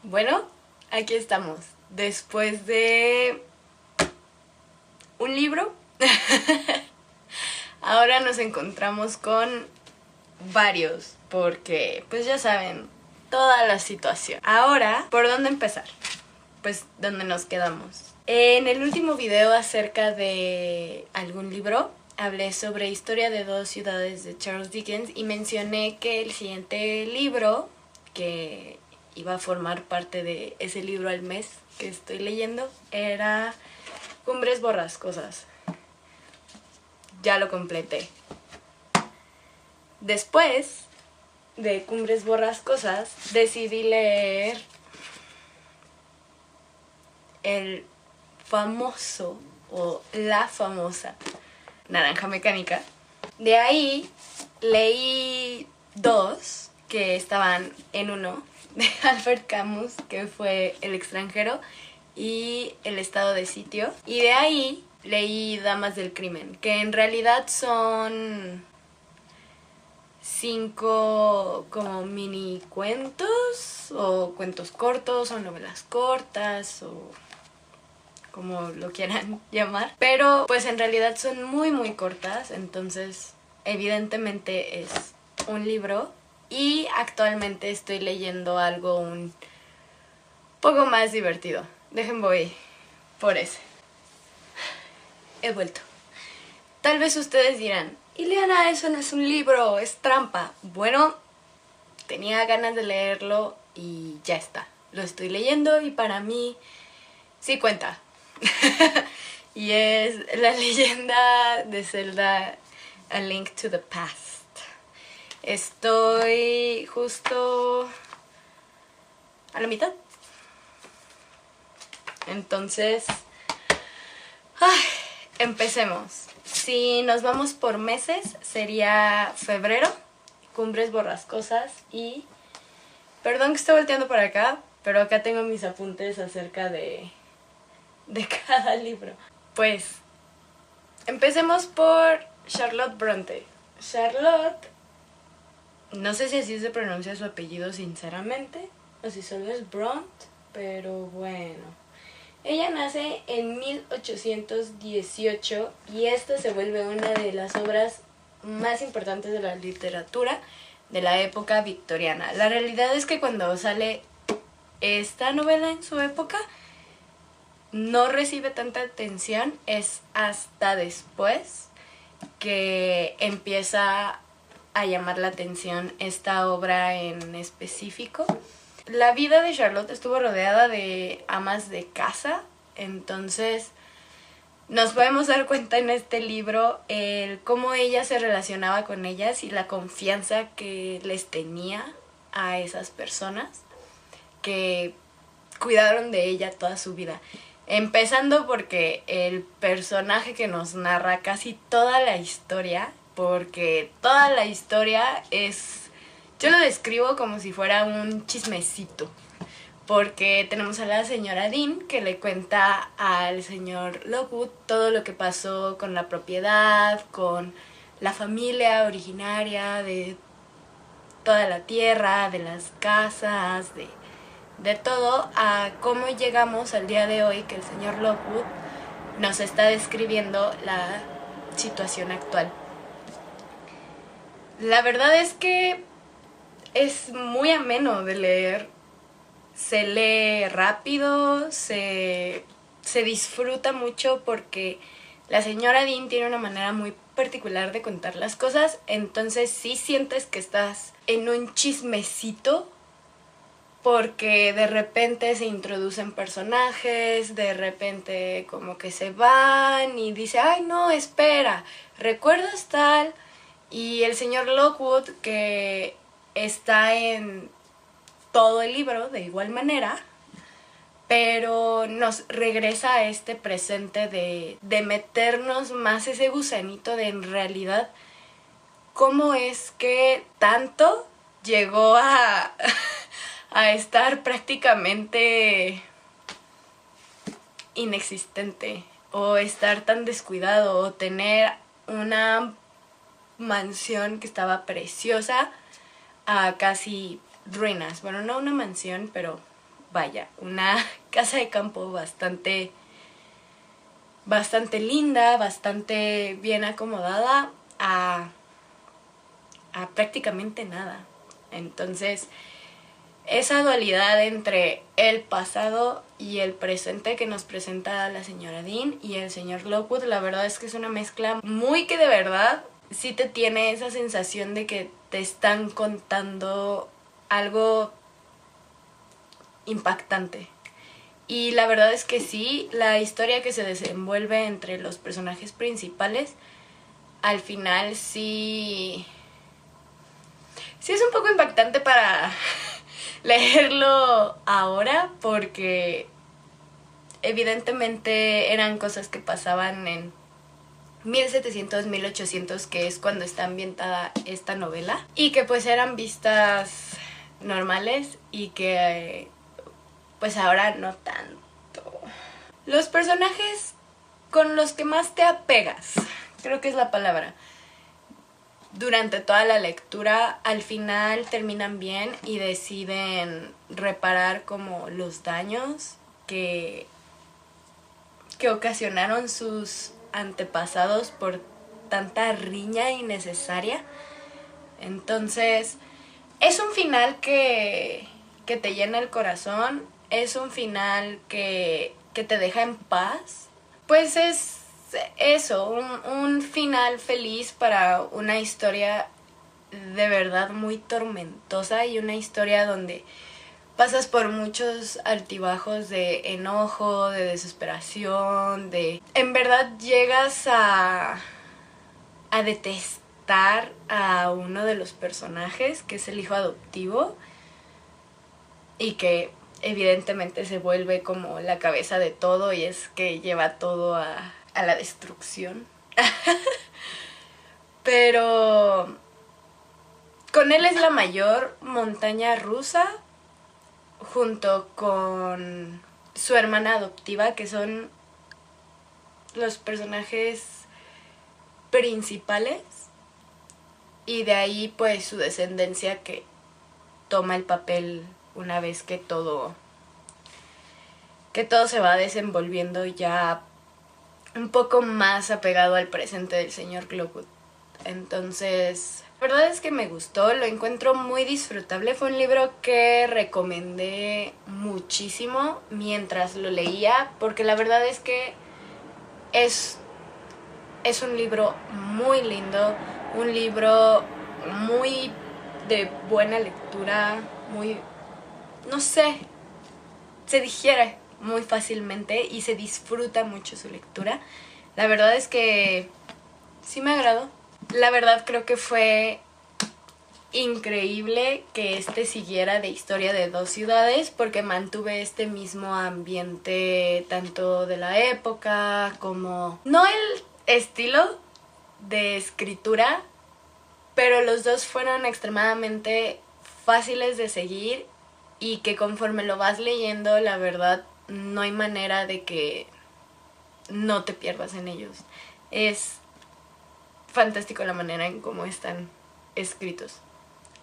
Bueno, aquí estamos. Después de un libro, ahora nos encontramos con varios, porque pues ya saben, toda la situación. Ahora, ¿por dónde empezar? Pues donde nos quedamos. En el último video acerca de algún libro, hablé sobre Historia de dos ciudades de Charles Dickens y mencioné que el siguiente libro que iba a formar parte de ese libro al mes que estoy leyendo era Cumbres Borrascosas. Ya lo completé. Después de Cumbres Borrascosas decidí leer el famoso o la famosa Naranja Mecánica. De ahí leí dos que estaban en uno de Albert Camus, que fue El extranjero y El estado de sitio. Y de ahí leí Damas del crimen, que en realidad son 5 como mini cuentos o cuentos cortos o novelas cortas o como lo quieran llamar, pero pues en realidad son muy cortas, entonces evidentemente es un libro. Y actualmente estoy leyendo algo un poco más divertido. Voy por ese. He vuelto. Tal vez ustedes dirán, Ileana, eso no es un libro, es trampa. Bueno, tenía ganas de leerlo y ya está. Lo estoy leyendo y para mí sí cuenta. Y es la leyenda de Zelda, A Link to the Past. Estoy justo a la mitad. Entonces, empecemos. Si nos vamos por meses, sería febrero, Cumbres Borrascosas y... Perdón que estoy volteando para acá, pero acá tengo mis apuntes acerca de cada libro. Pues, empecemos por Charlotte Bronte. Charlotte, no sé si así se pronuncia su apellido sinceramente, o si solo es Bronte, pero bueno. Ella nace en 1818 y esta se vuelve una de las obras más importantes de la literatura de la época victoriana. La realidad es que cuando sale esta novela en su época no recibe tanta atención, es hasta después que empieza a llamar la atención esta obra en específico. La vida de Charlotte estuvo rodeada de amas de casa, entonces nos podemos dar cuenta en este libro el cómo ella se relacionaba con ellas y la confianza que les tenía a esas personas que cuidaron de ella toda su vida. Empezando porque el personaje que nos narra casi toda la historia, porque toda la historia es... Yo lo describo como si fuera un chismecito, porque tenemos a la señora Dean que le cuenta al señor Lockwood todo lo que pasó con la propiedad, con la familia originaria de toda la tierra, de las casas, de todo, a cómo llegamos al día de hoy que el señor Lockwood nos está describiendo la situación actual. La verdad es que es muy ameno de leer. Se lee rápido, se disfruta mucho porque la señora Dean tiene una manera muy particular de contar las cosas, entonces sí sientes que estás en un chismecito porque de repente se introducen personajes, de repente como que se van y dice, ay no, espera, ¿recuerdas tal? Y el señor Lockwood, que está en todo el libro de igual manera, pero nos regresa a este presente de meternos más ese gusanito de en realidad cómo es que tanto llegó a estar prácticamente inexistente, o estar tan descuidado, o tener una mansión que estaba preciosa a casi ruinas. Bueno, no una mansión, pero vaya, una casa de campo bastante linda, bastante bien acomodada a prácticamente nada. Entonces, esa dualidad entre el pasado y el presente que nos presenta la señora Dean y el señor Lockwood, la verdad es que es una mezcla muy que de verdad sí te tiene esa sensación de que te están contando algo impactante. Y la verdad es que sí, la historia que se desenvuelve entre los personajes principales, al final sí es un poco impactante para leerlo ahora, porque evidentemente eran cosas que pasaban en 1700, 1800, que es cuando está ambientada esta novela, y que pues eran vistas normales y que pues ahora no tanto. Los personajes con los que más te apegas, creo que es la palabra, durante toda la lectura, al final terminan bien y deciden reparar como los daños que ocasionaron sus antepasados por tanta riña innecesaria. Entonces, es un final que te llena el corazón, es un final que te deja en paz. Pues es eso, un final feliz para una historia de verdad muy tormentosa y una historia donde pasas por muchos altibajos de enojo, de desesperación, de... En verdad llegas a detestar a uno de los personajes, que es el hijo adoptivo, y que evidentemente se vuelve como la cabeza de todo y es que lleva todo a la destrucción. Pero con él es la mayor montaña rusa, junto con su hermana adoptiva, que son los personajes principales, y de ahí pues su descendencia, que toma el papel una vez que todo se va desenvolviendo ya un poco más apegado al presente del señor Lockwood. Entonces, la verdad es que me gustó, lo encuentro muy disfrutable. Fue un libro que recomendé muchísimo mientras lo leía, porque la verdad es que es un libro muy lindo, un libro muy de buena lectura, muy, no sé, se digiere muy fácilmente y se disfruta mucho su lectura. La verdad es que sí me agradó. La verdad creo que fue increíble que siguiera de historia de dos ciudades, porque mantuve este mismo ambiente tanto de la época como... no el estilo de escritura, pero los dos fueron extremadamente fáciles de seguir y que conforme lo vas leyendo, la verdad, no hay manera de que no te pierdas en ellos. Es fantástico la manera en cómo están escritos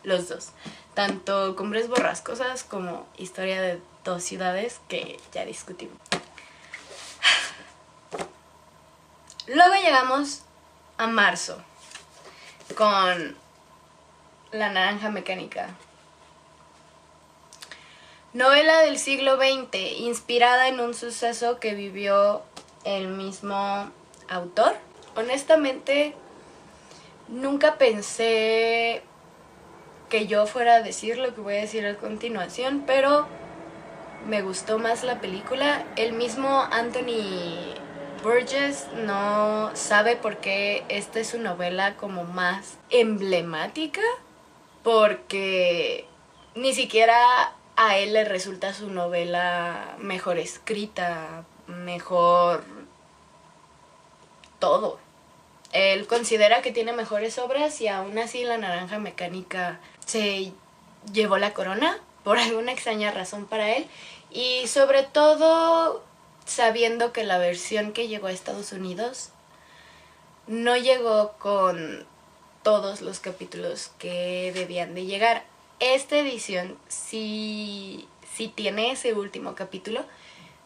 los dos. Tanto Cumbres Borrascosas como Historia de dos ciudades, que ya discutimos. Luego llegamos a marzo con La Naranja Mecánica. Novela del siglo XX, inspirada en un suceso que vivió el mismo autor. Honestamente, nunca pensé que yo fuera a decir lo que voy a decir a continuación, pero me gustó más la película. El mismo Anthony Burgess no sabe por qué esta es su novela como más emblemática, porque ni siquiera a él le resulta su novela mejor escrita, mejor todo. Él considera que tiene mejores obras y aún así La Naranja Mecánica se llevó la corona por alguna extraña razón para él, y sobre todo sabiendo que la versión que llegó a Estados Unidos no llegó con todos los capítulos que debían de llegar. Esta edición sí sí tiene ese último capítulo,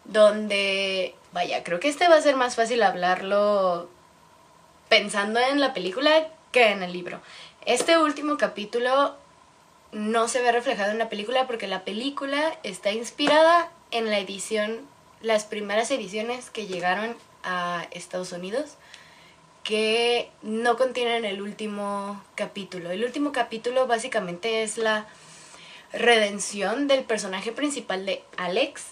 donde, vaya, creo que este va a ser más fácil hablarlo pensando en la película que en el libro. Este último capítulo no se ve reflejado en la película porque la película está inspirada en la edición, las primeras ediciones que llegaron a Estados Unidos, que no contienen el último capítulo. El último capítulo básicamente es la redención del personaje principal de Alex,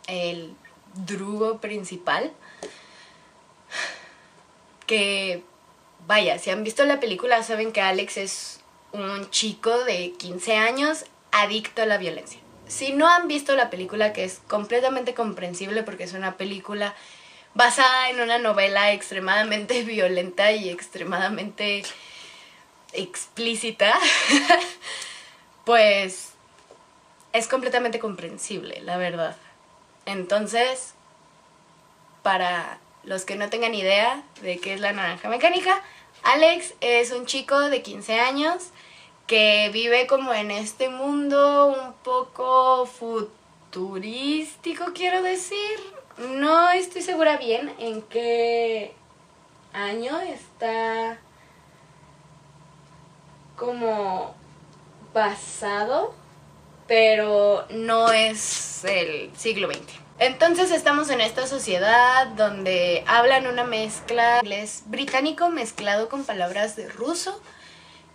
el drugo principal, que, vaya, si han visto la película saben que Alex es un chico de 15 años adicto a la violencia. Si no han visto la película, que es completamente comprensible porque es una película basada en una novela extremadamente violenta y extremadamente explícita, pues es completamente comprensible, la verdad. Entonces, para los que no tengan idea de qué es la naranja mecánica, Alex es un chico de 15 años que vive como en este mundo un poco futurístico, quiero decir. No estoy segura bien en qué año está como basado, pero no es el siglo XX. Entonces estamos en esta sociedad donde hablan una mezcla de inglés británico mezclado con palabras de ruso,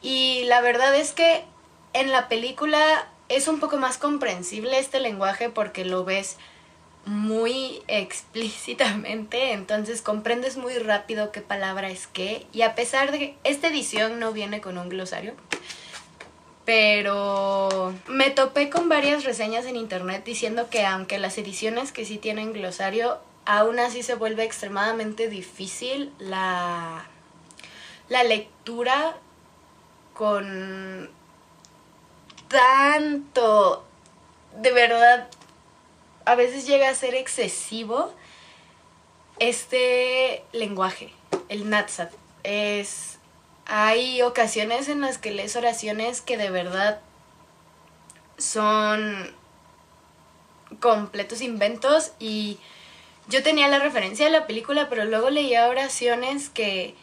y la verdad es que en la película es un poco más comprensible este lenguaje porque lo ves muy explícitamente, entonces comprendes muy rápido qué palabra es qué, y a pesar de que esta edición no viene con un glosario, pero me topé con varias reseñas en internet diciendo que aunque las ediciones que sí tienen glosario, aún así se vuelve extremadamente difícil la lectura con tanto, de verdad, a veces llega a ser excesivo este lenguaje, el Natsat. Hay ocasiones en las que lees oraciones que de verdad son completos inventos, y yo tenía la referencia de la película, pero luego leía oraciones que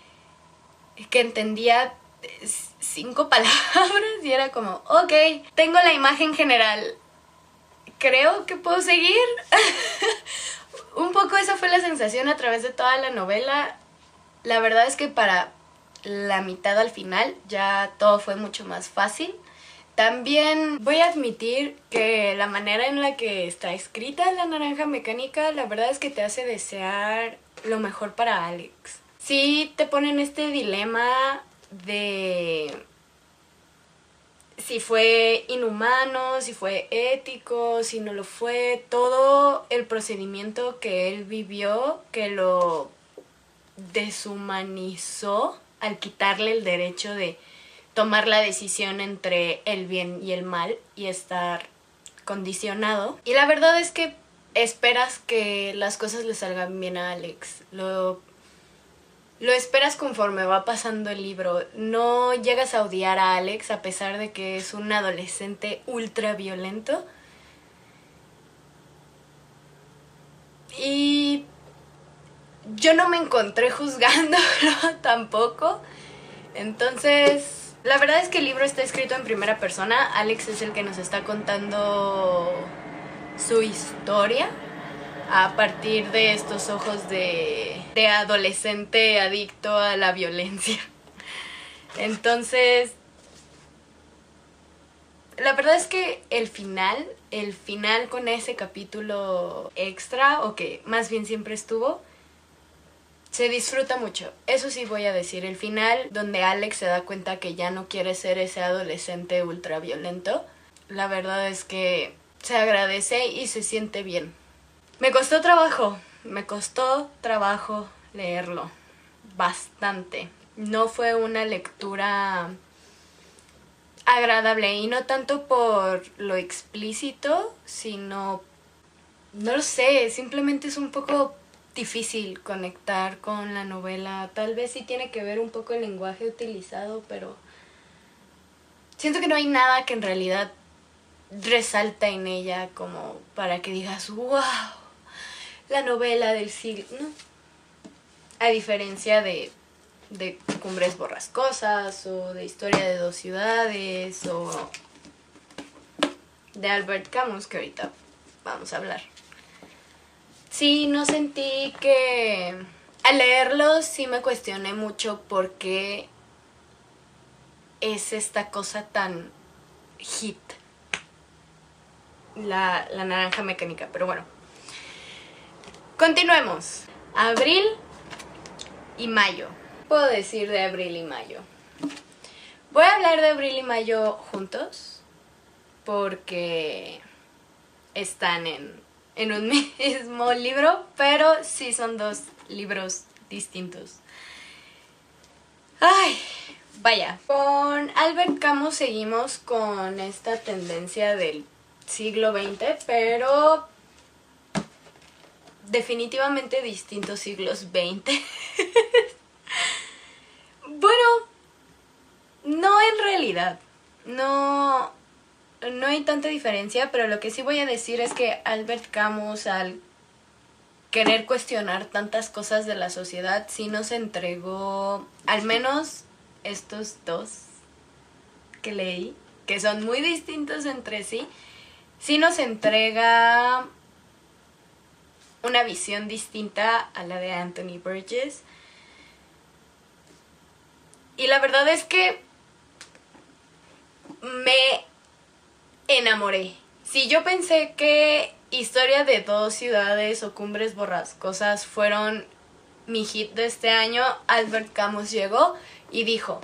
entendía 5 palabras y era como, ok, tengo la imagen general, creo que puedo seguir. Un poco esa fue la sensación a través de toda la novela. La verdad es que para la mitad al final ya todo fue mucho más fácil. También voy a admitir que la manera en la que está escrita La Naranja Mecánica, la verdad es que te hace desear lo mejor para Alex. Sí te ponen este dilema de si fue inhumano, si fue ético, si no lo fue, todo el procedimiento que él vivió, que lo deshumanizó al quitarle el derecho de tomar la decisión entre el bien y el mal y estar condicionado. Y la verdad es que esperas que las cosas le salgan bien a Alex. Lo esperas conforme va pasando el libro. No llegas a odiar a Alex a pesar de que es un adolescente ultra violento. Y yo no me encontré juzgándolo tampoco. Entonces, la verdad es que el libro está escrito en primera persona. Alex es el que nos está contando su historia a partir de estos ojos de adolescente adicto a la violencia. Entonces, la verdad es que el final con ese capítulo extra, o que más bien siempre estuvo, se disfruta mucho. Eso sí voy a decir, el final donde Alex se da cuenta que ya no quiere ser ese adolescente ultraviolento, la verdad es que se agradece y se siente bien. Me costó trabajo leerlo, bastante. No fue una lectura agradable, y no tanto por lo explícito, sino, no lo sé, simplemente es un poco difícil conectar con la novela. Tal vez sí tiene que ver un poco el lenguaje utilizado, pero siento que no hay nada que en realidad resalta en ella como para que digas, wow, la novela del siglo, ¿no? A diferencia de Cumbres Borrascosas o de Historia de dos ciudades o de Albert Camus, que ahorita vamos a hablar. Sí, no sentí que... Al leerlo sí me cuestioné mucho por qué es esta cosa tan hit, la naranja mecánica, pero bueno. Continuemos. Abril y mayo. Puedo decir de abril y mayo. Voy a hablar de abril y mayo juntos porque están en un mismo libro, pero sí son dos libros distintos. Ay, vaya. Con Albert Camus seguimos con esta tendencia del siglo XX, pero definitivamente distintos siglos XX. Bueno, no en realidad. No hay tanta diferencia, pero lo que sí voy a decir es que Albert Camus, al querer cuestionar tantas cosas de la sociedad, sí nos entregó, al menos estos dos que leí, que son muy distintos entre sí, sí nos entrega una visión distinta a la de Anthony Burgess. Y la verdad es que me enamoré. Si yo pensé que Historia de dos ciudades o Cumbres Borrascosas fueron mi hit de este año, Albert Camus llegó y dijo,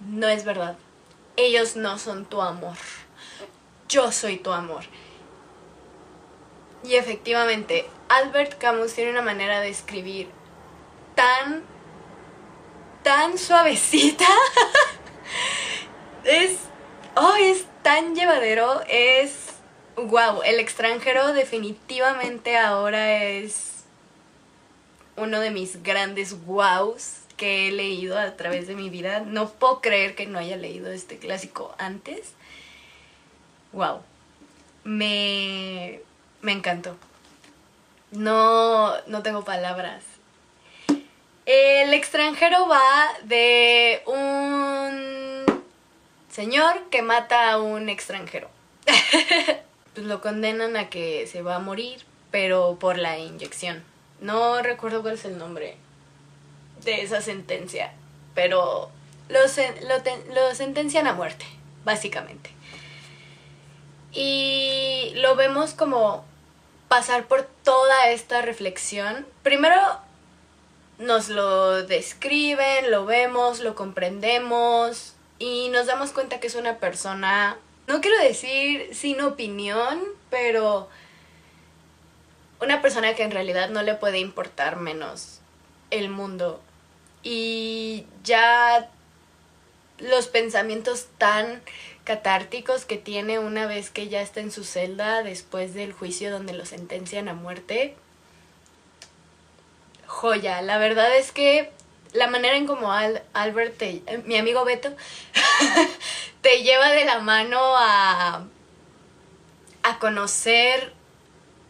no es verdad, ellos no son tu amor, yo soy tu amor. Y efectivamente, Albert Camus tiene una manera de escribir tan suavecita. es tan llevadero, wow, El extranjero definitivamente ahora es uno de mis grandes wows que he leído a través de mi vida. No puedo creer que no haya leído este clásico antes. Wow, me encantó. No tengo palabras. El extranjero va de un señor que mata a un extranjero. Pues lo condenan a que se va a morir, pero por la inyección. No recuerdo cuál es el nombre de esa sentencia, pero lo sentencian a muerte, básicamente. Y lo vemos como pasar por toda esta reflexión. Primero nos lo describen, lo vemos, lo comprendemos y nos damos cuenta que es una persona, no quiero decir sin opinión, pero una persona que en realidad no le puede importar menos el mundo. Y ya los pensamientos tan catárticos que tiene una vez que ya está en su celda después del juicio donde lo sentencian a muerte. Joya, la verdad es que la manera en como Albert, mi amigo Beto, te lleva de la mano a conocer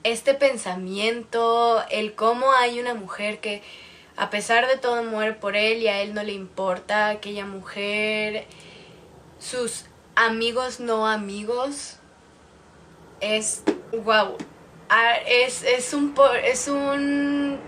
este pensamiento, el cómo hay una mujer que a pesar de todo muere por él y a él no le importa aquella mujer, sus amigos no amigos, es wow. Es un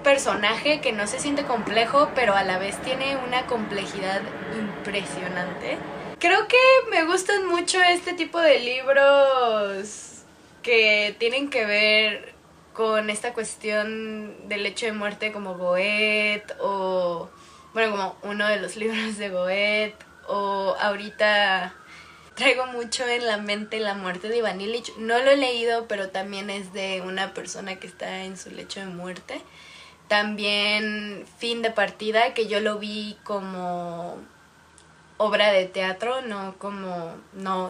personaje que no se siente complejo, pero a la vez tiene una complejidad impresionante. Creo que me gustan mucho este tipo de libros que tienen que ver con esta cuestión del hecho de muerte, como Goethe, o bueno, como uno de los libros de Goethe, o ahorita traigo mucho en la mente La muerte de Ivan Illich. No lo he leído, pero también es de una persona que está en su lecho de muerte. También Fin de partida, que yo lo vi como obra de teatro, no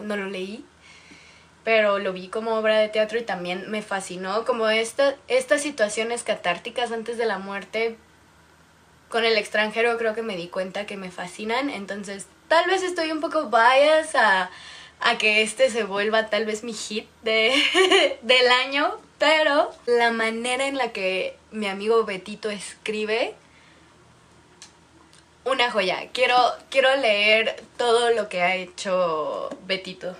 lo leí, pero lo vi como obra de teatro y también me fascinó. Como estas situaciones catárticas antes de la muerte, con El extranjero creo que me di cuenta que me fascinan. Entonces tal vez estoy un poco bias a a que este se vuelva tal vez mi hit del año, pero la manera en la que mi amigo Betito escribe, una joya. Quiero leer todo lo que ha hecho Betito.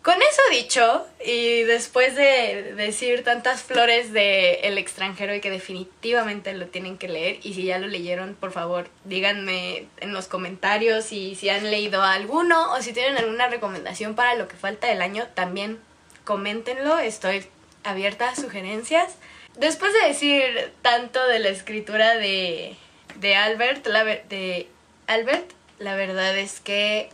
Con eso dicho, y después de decir tantas flores de El extranjero y que definitivamente lo tienen que leer, y si ya lo leyeron, por favor, díganme en los comentarios si han leído alguno o si tienen alguna recomendación para lo que falta del año, también coméntenlo, estoy abierta a sugerencias. Después de decir tanto de la escritura de Albert, la verdad es que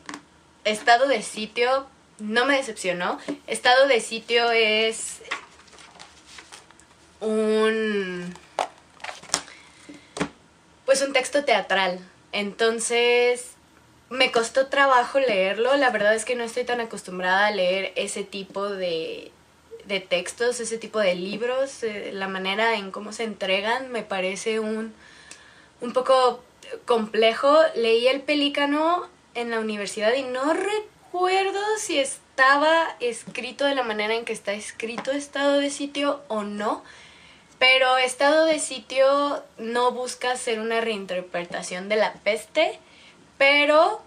Estado de Sitio no me decepcionó. Estado de Sitio es un texto teatral. Entonces me costó trabajo leerlo. La verdad es que no estoy tan acostumbrada a leer ese tipo de textos, ese tipo de libros. La manera en cómo se entregan me parece un poco complejo. Leí El Pelícano en la universidad y no recuerdo si estaba escrito de la manera en que está escrito Estado de Sitio o no, pero Estado de Sitio no busca ser una reinterpretación de La Peste, pero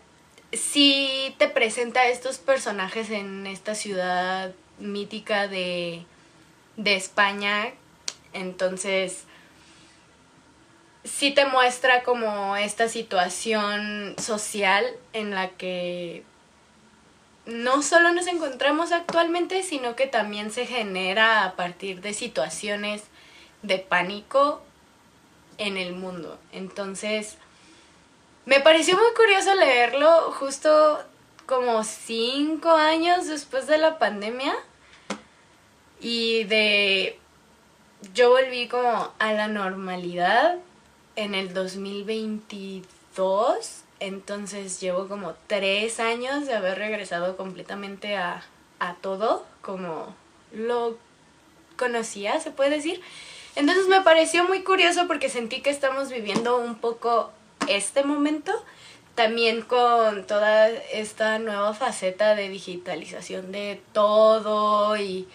sí te presenta a estos personajes en esta ciudad mítica de España. Entonces sí te muestra como esta situación social en la que no solo nos encontramos actualmente, sino que también se genera a partir de situaciones de pánico en el mundo. Entonces, me pareció muy curioso leerlo justo como 5 años después de la pandemia y yo volví como a la normalidad en el 2022. Entonces llevo como 3 años de haber regresado completamente a todo como lo conocía, se puede decir. Entonces me pareció muy curioso porque sentí que estamos viviendo un poco este momento, también con toda esta nueva faceta de digitalización de todo y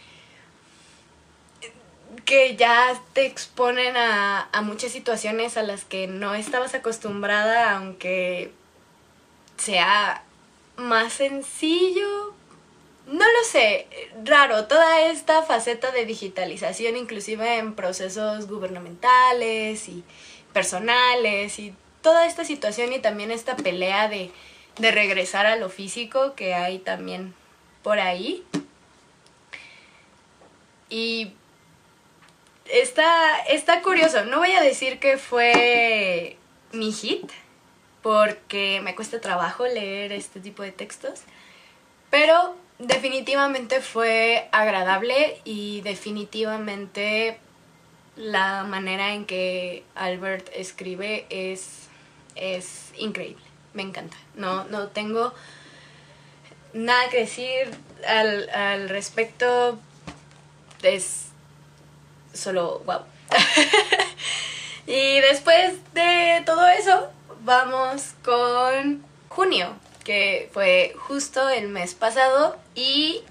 que ya te exponen a muchas situaciones a las que no estabas acostumbrada, aunque sea más sencillo. No lo sé, raro, toda esta faceta de digitalización, inclusive en procesos gubernamentales y personales, y toda esta situación y también esta pelea de regresar a lo físico que hay también por ahí. Y está curioso. No voy a decir que fue mi hit, porque me cuesta trabajo leer este tipo de textos, pero definitivamente fue agradable y definitivamente la manera en que Albert escribe es increíble. Me encanta. No tengo nada que decir al respecto. Es solo wow. Y después de todo eso, vamos con junio, que fue justo el mes pasado y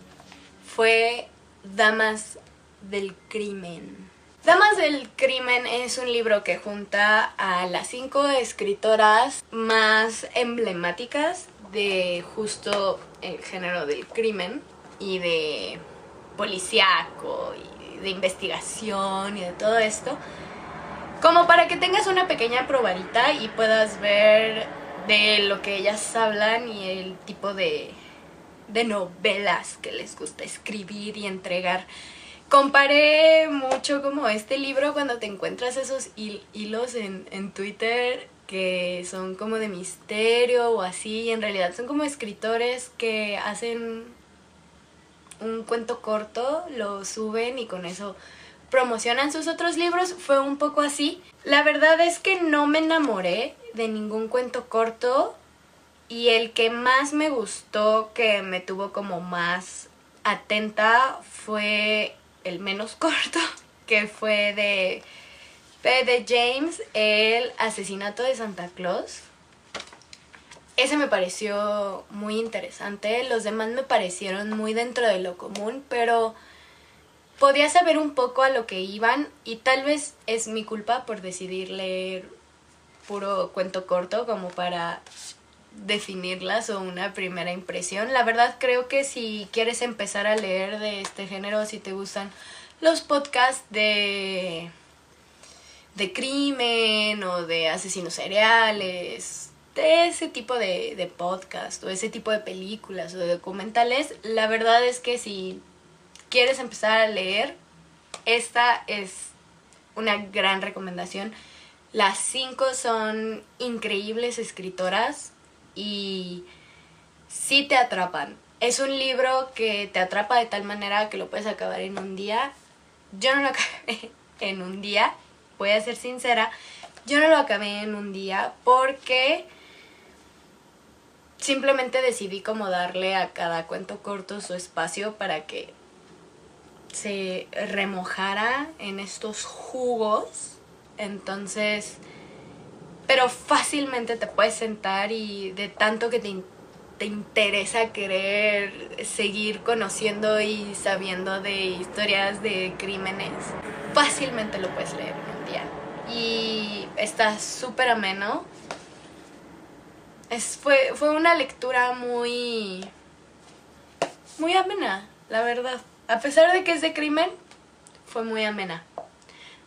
fue Damas del Crimen. Damas del Crimen es un libro que junta a las 5 escritoras más emblemáticas de justo el género del crimen y de policíaco y de investigación y de todo esto, como para que tengas una pequeña probadita y puedas ver de lo que ellas hablan y el tipo de novelas que les gusta escribir y entregar. Comparé mucho como este libro cuando te encuentras esos hilos en Twitter que son como de misterio o así, y en realidad son como escritores que hacen un cuento corto, lo suben y con eso promocionan sus otros libros. Fue un poco así. La verdad es que no me enamoré de ningún cuento corto, y el que más me gustó, que me tuvo como más atenta, fue el menos corto, que fue de P.D. James, El asesinato de Santa Claus. ese me pareció muy interesante. Los demás me parecieron muy dentro de lo común, pero podía saber un poco a lo que iban y tal vez es mi culpa por decidir leer puro cuento corto como para definirlas o una primera impresión. La verdad creo que si quieres empezar a leer de este género, si te gustan los podcasts de crimen o de asesinos seriales, de ese tipo de podcast o ese tipo de películas o de documentales, la verdad es que si quieres empezar a leer, esta es una gran recomendación. Las 5 son increíbles escritoras y sí te atrapan. Es un libro que te atrapa de tal manera que lo puedes acabar en un día. Yo no lo acabé en un día, voy a ser sincera, yo no lo acabé en un día porque simplemente decidí como darle a cada cuento corto su espacio para que se remojara en estos jugos. Entonces, pero fácilmente te puedes sentar y de tanto que te interesa querer seguir conociendo y sabiendo de historias de crímenes, fácilmente lo puedes leer en un día. Y está súper ameno. Fue una lectura muy amena, la verdad. A pesar de que es de crimen, fue muy amena.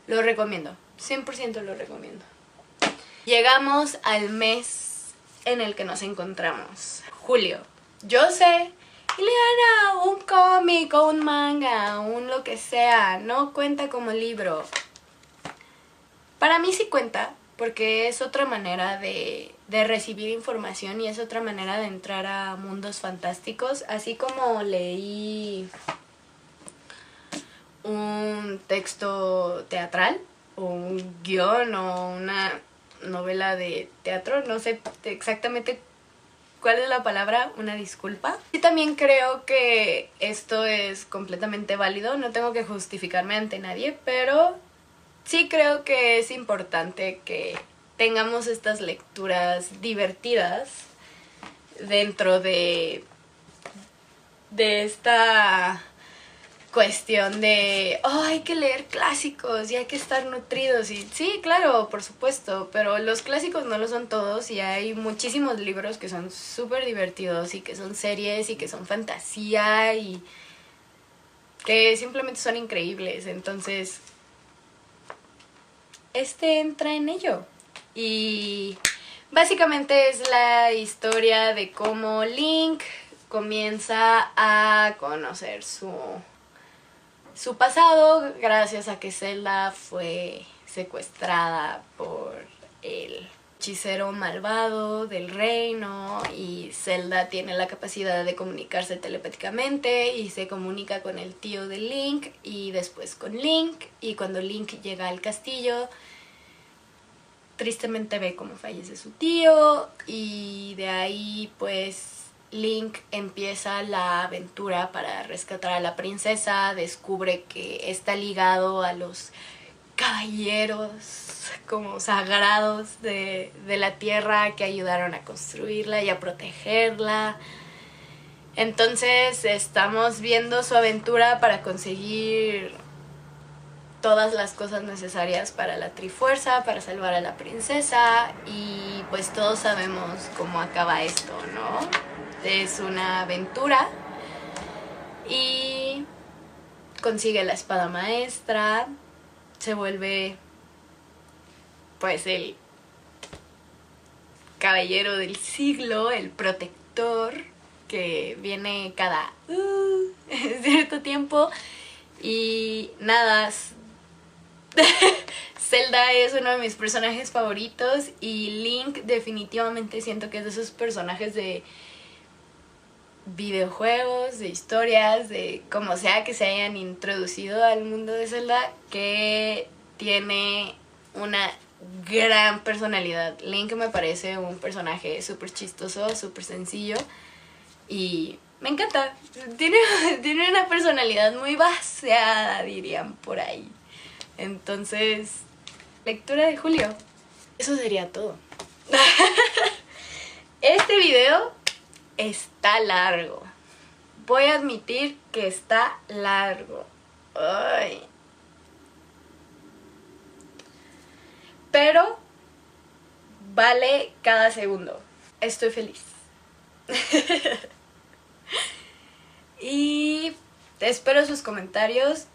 Lo recomiendo, 100% lo recomiendo. Llegamos al mes en el que nos encontramos, julio. Yo sé, Ileana, un cómic o un manga, un lo que sea, no cuenta como libro. Para mí sí cuenta, porque es otra manera de recibir información y es otra manera de entrar a mundos fantásticos. Así como leí un texto teatral o un guión o una novela de teatro, no sé exactamente cuál es la palabra, una disculpa. Y también creo que esto es completamente válido, no tengo que justificarme ante nadie, pero sí creo que es importante que tengamos estas lecturas divertidas dentro de esta cuestión de hay que leer clásicos y hay que estar nutridos. Y sí, claro, por supuesto, pero los clásicos no lo son todos y hay muchísimos libros que son súper divertidos y que son series y que son fantasía y que simplemente son increíbles. Entonces, entra en ello. Y básicamente es la historia de cómo Link comienza a conocer su pasado gracias a que Zelda fue secuestrada por el hechicero malvado del reino y Zelda tiene la capacidad de comunicarse telepáticamente y se comunica con el tío de Link y después con Link, y cuando Link llega al castillo tristemente ve cómo fallece su tío y de ahí pues Link empieza la aventura para rescatar a la princesa, descubre que está ligado a los caballeros como sagrados de la tierra que ayudaron a construirla y a protegerla. Entonces estamos viendo su aventura para conseguir todas las cosas necesarias para la Trifuerza, para salvar a la princesa, y pues todos sabemos cómo acaba esto, ¿no? Es una aventura y consigue la espada maestra, se vuelve pues el caballero del siglo, el protector que viene cada cierto tiempo. Y nada, Zelda es uno de mis personajes favoritos y Link definitivamente siento que es de esos personajes de videojuegos, de historias, de como sea que se hayan introducido al mundo de Zelda, que tiene una gran personalidad. Link me parece un personaje súper chistoso, súper sencillo y me encanta. Tiene una personalidad muy vaciada, dirían por ahí. Entonces, lectura de julio. Eso sería todo. Este video está largo. Voy a admitir que está largo. Ay. Pero vale cada segundo. Estoy feliz. Y espero sus comentarios,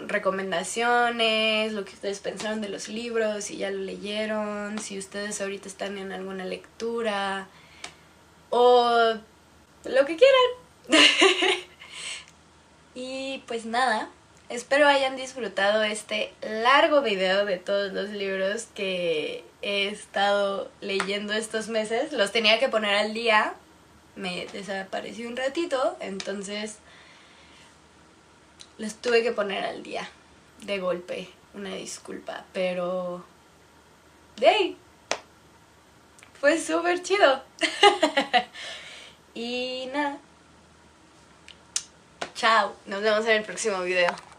recomendaciones, lo que ustedes pensaron de los libros, si ya lo leyeron, si ustedes ahorita están en alguna lectura o lo que quieran. Y pues nada, espero hayan disfrutado este largo video de todos los libros que he estado leyendo estos meses. Los tenía que poner al día, me desaparecí un ratito, entonces los tuve que poner al día de golpe. Una disculpa, pero ¡hey! Fue súper chido. Y nada. Chao, nos vemos en el próximo video.